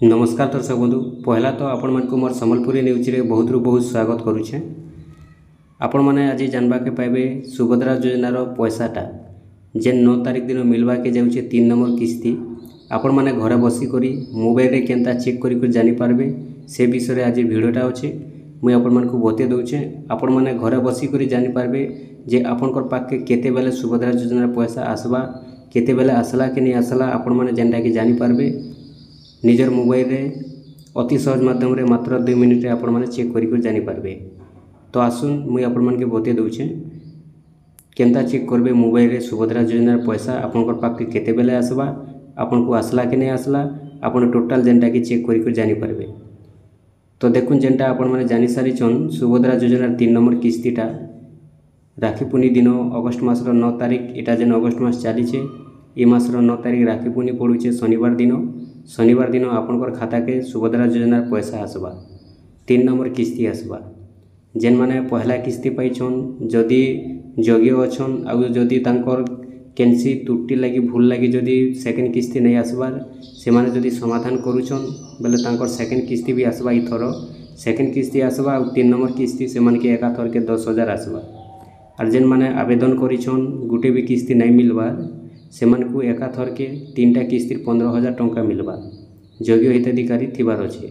नमस्कार दर्शक बंधु पहला तो आपण मन को मोर संबलपुरी न्यूज रे बहुत बहुत स्वागत करुछे। आपण माने आज जानबा के पाइबे सुभद्रा योजनार पैसाटा जेन 9 तारिख दिन मिलवा के जाउछे 3 नंबर किस्ती आपण माने घरे बसी करी मोबाइल रे केनता चेक करी कर जानि पारबे से विषय रे आज वीडियोटा अछि। मुई आपण मन को बते दउछे आपण माने घरे बसी करी जानि पारबे जे आपनकर पाके केते बेले सुभद्रा योजनार पैसा आसबा केते बेले आसला कि नहीं आसला आपण माने जेनटा कि जानि पारबे निजर मोबाइल रे अति सहज माध्यम रे मात्र 2 मिनिट रे आपण माने चेक करी कर जानि पारबे। तो आसुन मुई आपण मन के बते दउछे केनता चेक करबे मोबाइल रे सुभद्रा योजनार पैसा आपनकर पाके केते बेले आसबा आपन को आसला कि नहीं आसला आपण टोटल जेनटा कि चेक करी कर जानि पारबे। तो देखुन जेनटा आपण माने जानि सारी छन सुभद्रा योजनार 3 नंबर किस्तीटा राखी पूर्णी दिन अगस्ट मासर 9 तारिख एटा जेन अगस्ट मास चलीछे ए मासर 9 तारिख राखी पूर्णी पड़ुछे शनिवार दिन आपनकर खाता के सुभद्रा योजनार पैसा आसबा 3 नंबर किस्ती आसबा। जेन माने पहला किस्ती पाइछन जदि योग्य अछन आ जदि तांकर केनसी त्रुटि लगी भूल लगी जदि सेकेंड किस्ती नहीं आसबार से माने जदि समाधान करूछन बेले तांकर सेकेंड किस्ती भी आसबा। इथर सेकेंड किस्ती आसबा आ 3 नंबर किस्ती से माने के एका थर के 10,000 आसबा। और जेन माने आवेदन करिछन गुटे भी किस्ती नहीं मिलबार से मन को एका थर के 3टा किस्ती 15,000 टंका मिलबा योग्य हिताधिकारी थिबार अछि।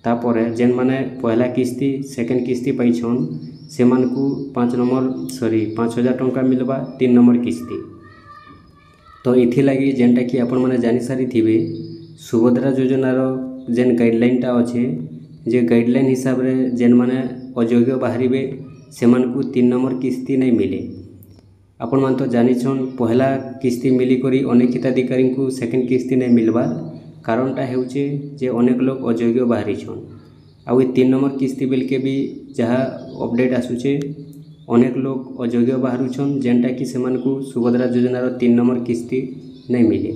तापरे जेन माने पहला किस्ती सेकेंड किस्ती पाइछन से मन को 5,000 टंका मिलबा 3 नंबर किस्ती। तो इथि लगी जेनटा कि आपण माने जानि सारी थिबे सुभद्रा योजनार जेन गाइडलाइनटा अछि जे गाइडलाइन हिसाब रे जेन माने अयोग्य बाहरिबे से मन को 3 नंबर किस्ती नहीं मिले। आपण मान तो जानिछन पहला किस्ती मिली करी अनेक हिताधिकारी को सेकेंड किस्ती नहीं मिलबार कारणटा हेउचे जे अनेक लोग अयोग्य बाहरी छन आ 3 नंबर किस्ती बेल के भी जहाँ अपडेट आसुचे अनेक लोग अयोग्य बाहर छन जेनटा कि सेमान को सुभद्रा योजनार 3 नंबर किस्ती नहीं मिले।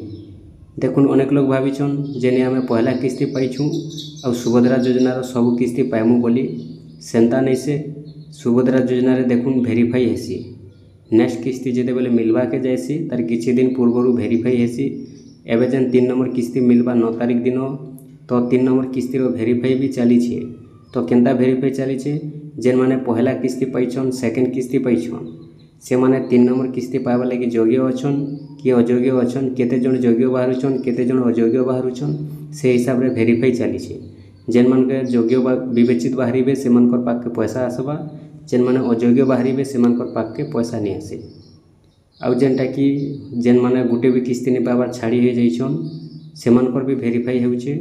देखुन अनेक लोग भाविछन जेने आमे पहला किस्ती पाइछु आ सुभद्रा योजनार सब किस्ती पाइमु बोली सेंता नहीं से सुभद्रा योजना रे देखुन वेरीफाई हेसी नेक्स्ट किस्ती जेते बेले मिलवा के जायसी तार किछि दिन पूर्वरु वेरीफाई हेसी। एबे जेन 3 नंबर किस्ती मिलबा 9 तारिख दिन तो 3 नंबर किस्ती रो वेरीफाई भी चली छे। तो केनता वेरीफाई चली छे जेन माने पहला किस्ती पाइछन सेकेंड किस्ती पाइछन से माने 3 नंबर किस्ती पाइबा लागि योग्य अछन कि अयोग्य अछन केते जण योग्य बाहरुछन केते जण अयोग्य बाहरुछन से हिसाब रे वेरीफाई चली छे। जेन मन के योग्य विवेचित बाहरिबे से मनकर पाक के पैसा आसबा जेन माने अयोग्य बाहरिबे से मनकर पाक के पैसा नहीं आसे। आउ जेनटा कि जेन माने गुटे भी किस्ती नहीं पाबार छाड़ी हो जाइछन से मनकर भी वेरीफाई होउछे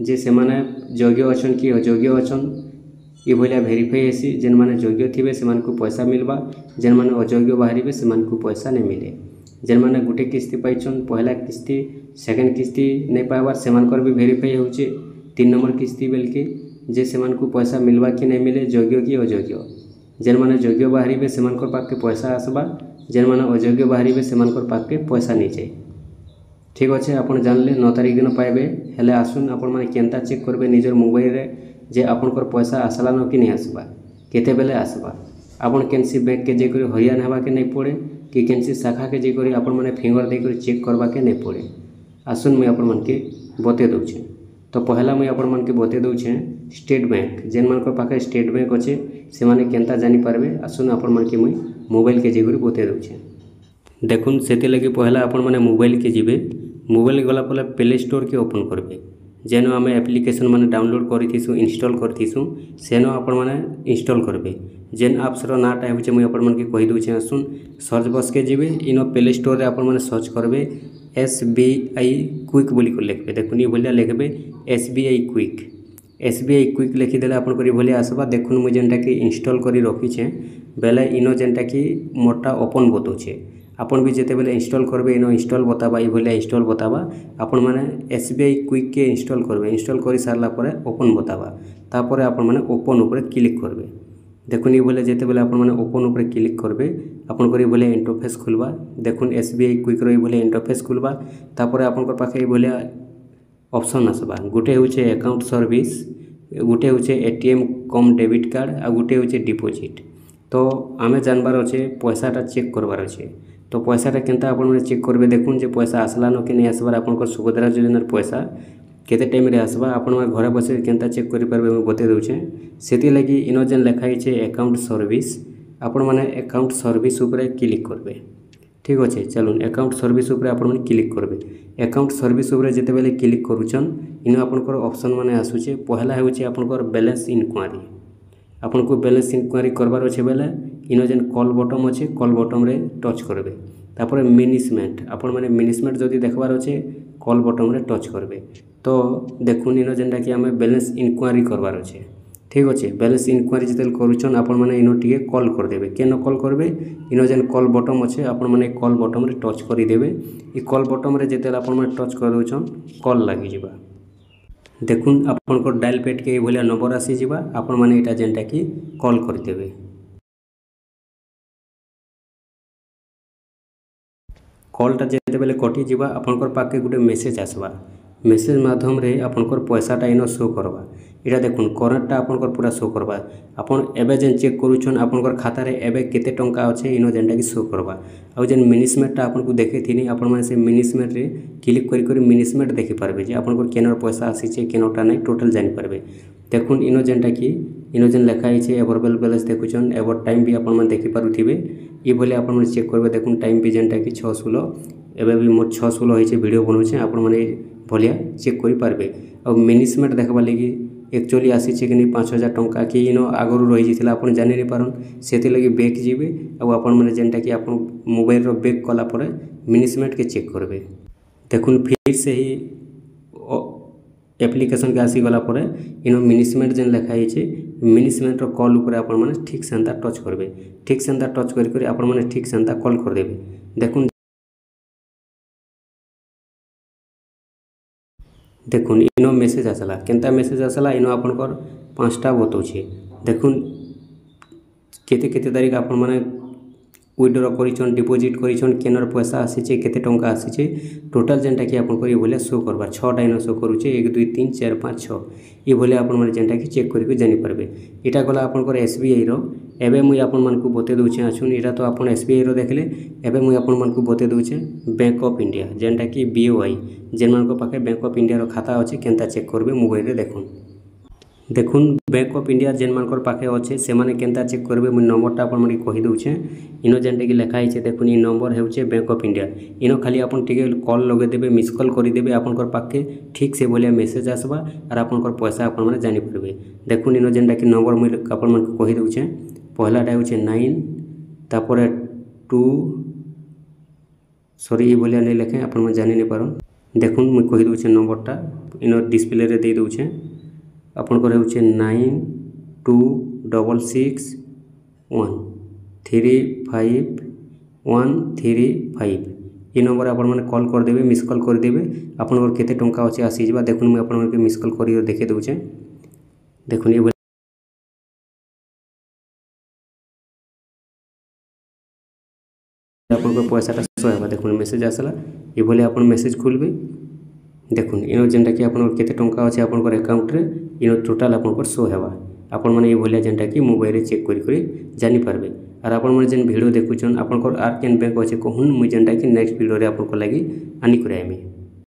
जे से माने योग्य अछन कि अयोग्य अछन ए भलिया वेरीफाई हेसी। जेन माने योग्य थिबे से मन को पैसा मिलबा जेन माने अयोग्य बाहरिबे से मन को पैसा नहीं मिले। जेन माने गुटे किस्ती पाइछन पहला किस्ती सेकेंड किस्ती नहीं पाबार से मनकर भी वेरीफाई होउछे 3 नंबर किस्ती बेल के जे से मन को पैसा मिलबा कि नहीं मिले योग्य कि अयोग्य। जेन माने योग्य बाहरिबे से मनकर पाक के पैसा आसबा जेन माने अयोग्य बाहरिबे से मनकर पाक के पैसा नहीं जाए। ठीक अच्छे आपण जानले 9 तारिख दिन पाइबे हेले आसुन आपण माने केनता चेक करबे निजर मोबाइल रे जे आपनकर पैसा आसला न कि नहीं आसबा केते बेले आसबा। आपण केनसी बैंक के जे करी हरियाणा हवा के नहीं पड़े कि केनसी शाखा के जे करी आपण माने फिंगर दे करी चेक करबा के नहीं पड़े। आसुन मैं आपण मन के बते दउछे। तो पहला मैं आपण मन के बते दउछे स्टेट बैंक जेन मनकर पाखे स्टेट बैंक अच्छे से माने केनता जानि पारबे आसुन आपण मन के मुई मोबाइल के जे करी बते दउछे। देखुन सेति लगी पहला आपण माने मोबाइल के जिबे मोबाइल गला पले प्ले स्टोर के ओपन करबे जेन आमे एप्लिकेशन माने डाउनलोड करिथिसु इंस्टॉल करथिसु सेनो आपण माने इंस्टॉल करबे। जेन एप्स रो नाटा हेउचे मुई आपण मन के कहि दउछे आसुन सर्च बॉक्स के जिबे इनो प्ले स्टोर रे आपण माने सर्च करबे SBI क्विक बोली को लिखबे। देखुन ये भलिया लिखबे SBI क्विक लिखिदेले आपण करी भलिया आसबा। देखुन मुई जेनटा कि इंस्टॉल करी रखिछे बेले इनो जेनटा कि मोटा ओपन बतौछे आपण भी जेते बेले इंस्टॉल करबे इनो इंस्टॉल बताबा ये भलिया इंस्टॉल बताबा आपण माने SBI क्विक के इंस्टॉल करबे। इंस्टॉल करी सारला परे ओपन बताबा तापरे आपण माने ओपन ऊपर क्लिक करबे। देखुन ये भलिया जेते बेले आपण माने ओपन ऊपर क्लिक करबे आपण करी भलिया इंटरफेस खुलबा। देखुन SBI क्विक रो ये भलिया इंटरफेस खुलबा तापरे आपनकर पाखे ये भलिया ऑप्शन आसबा। गुटे होचे अकाउंट सर्विस गुटे होचे ATM कम डेबिट कार्ड आ गुटे होचे डिपॉजिट। तो आमे जानबार अच्छे पैसाटा चेक करबार अच्छे। तो पैसाटा केनता आपण माने चेक करबे देखुन जे पैसा आसला न कि नहीं आसबार आपनकर सुभद्रा योजनार पैसा केते टाइम रे आसबा आपण माने घरे बसे केनता चेक करि परबे मैं बते दउछे। सेति लागि इनो जेन लिखा हिचे अकाउंट सर्विस आपण माने अकाउंट सर्विस ऊपर क्लिक करबे। ठीक अच्छे चलून अकाउंट सर्विस ऊपर आपण माने क्लिक करबे। अकाउंट सर्विस ऊपर जेते बेले क्लिक करूछन इनो आपनकर ऑप्शन माने आसुचे। पहला हेउचे आपनकर बैलेंस इंक्वायरी। आपन को बैलेंस इंक्वायरी करबार अच्छे बेले इनो जेन कॉल बटन अच्छे कॉल बटन रे टच करबे। तापर मिनिसमेंट आपण माने मिनिसमेंट जदि देखबार अच्छे कॉल बटन रे टच करबे। तो देखुन इनो जेनटा कि आमे बैलेंस इंक्वायरी करबार अच्छे। ठीक अच्छे बैलेंस इंक्वायरी जिते करूछन आपण माने इनो टिके कॉल कर देबे। केन कॉल करबे इनो जेन कॉल बटन अच्छे आपण माने कॉल बटन रे टच करि देबे। ई कॉल बटन रे जिते आपण माने टच कर दोछन कॉल लागि जिबा। देखुन आपनकर डायल पैड के भलिया नंबर आसी जिबा आपण माने एटा जेनटा कि कॉल कर देबे। कॉलटा जेते बेले कटि जिबा आपनकर पाके गुटे मेसेज आसबा। मेसेज माध्यम रे आपनकर पैसाटा इनो शो करबा। एटा देखुन करंटटा आपनकर पूरा शो करबा। आपन एबे जेन चेक करूछन आपनकर खाता रे एबे केते टंका अछि इनो जेनटा कि शो करबा। आ जेन मिनिसमेंटटा आपन को देखेथिनी आपण माने से मिनिसमेंट रे क्लिक करि करि मिनिसमेंट देखि पारबे जे आपनकर केनर पैसा आसीचे केनोटा नै टोटल जानि पारबे। देखुन इनो जेनटा कि इनो जेन लिखा हिचे अवेलेबल बैलेंस देखुछन एवर टाइम भी आपण माने देखि पारुथिबे। ई भले आपण माने चेक करबे। देखुन टाइम भी जेनटा कि 6:16 एबे भी मोर 6:16 हिचे वीडियो बनौछे आपण माने भलिया चेक करि पारबे। आ मिनिसमेंट देखबा लागि एक्चुअली आसीचे कि नै 5000 टंका कि इनो आगरु रहि जिथिला आपण जानि नै पारन सेति लागि बैक जिबे। आ आपण माने जेनटा कि आपण मोबाइल रो बैक कला परे मिनिसमेंट के चेक करबे। देखुन फिर से ही एप्लीकेशन के आसी गला परे इनो मिनिसमेंट जेन लिखा हिचे मिनिसमेंट रो कॉल ऊपर आपण माने ठीक सेंता टच करबे। ठीक सेंता टच करि करि आपण माने ठीक सेंता कॉल कर देबे। देखुन इनो मेसेज आसला केनता मेसेज आसला इनो आपनकर 5टा बतौछे। देखुन केते केते तारीख आपण माने विड्रॉ करिछन डिपॉजिट करिछन केनर पैसा आसीचे केते टंका आसीचे टोटल जेनटा कि आपन करी भले शो करबा। 6टा इनो शो करूचे 1 2 3 4 5 6 ई भले आपण माने जेनटा कि चेक करि जानि पारबे। एटा गला आपनकर एसबीआई रो। एबे मुई आपण मानकु बते दउछे आछुन एटा तो आपण एसबीआई रो देखले। एबे मुई आपण मानकु बते दउछे बैंक ऑफ इंडिया जेनटा कि बीओआई जेन मानको पाखे बैंक ऑफ इंडिया रो खाता अछि केनता चेक करबे मोबाइल रे। देखुन देखुन बैंक ऑफ इंडिया जेन मानकर पाखे अच्छे से माने केनता चेक करबे मुई नंबरटा आपण माने कहि दउछे। इनो जेनटा कि लिखा हिचे देखुन ई नंबर हेउचे बैंक ऑफ इंडिया। इनो खाली आपण टिके कॉल लगे देबे मिस कॉल करि देबे आपनकर पाखे ठीक से बोलिया मेसेज आसबा और आपनकर पैसा आपण माने जानि परबे। देखुन इनो जेनटा कि नंबर मुई आपण माने कहि दउछे। पहलाटा हेउचे 9 तापरे 2 सॉरी ई बोलिया नै लेखे आपण माने जानि नै पारन। देखुन मुई कहि दउछे नंबरटा इनो डिस्प्ले रे दे दउछे। आपनकर हेउचे 9226135135 ई नंबर आपण माने कॉल कर देबे मिस कॉल कर देबे। आपनकर केते टंका अछि आसी जिबा। देखुन मुई आपण माने मिस कॉल करि देखे दउछे। देखुन ए आपनकर पैसाटा शो हेबा। देखुन मेसेज आसला ई भले आपण मेसेज खोलबे। देखुन इनो जेनटा कि आपनकर केते टंका अछि आपनकर अकाउंट रे इनो टोटल आपनकर शो हेबा। आपण माने ए भलिया जेनटा कि मोबाइल रे चेक करि जानि पारबे। और आपण माने जेन वीडियो देखुछन आपनकर आर केन बैंक अछि कहून मुई जेनटा कि नेक्स्ट वीडियो रे आपनकर लागि आनी करे आमी।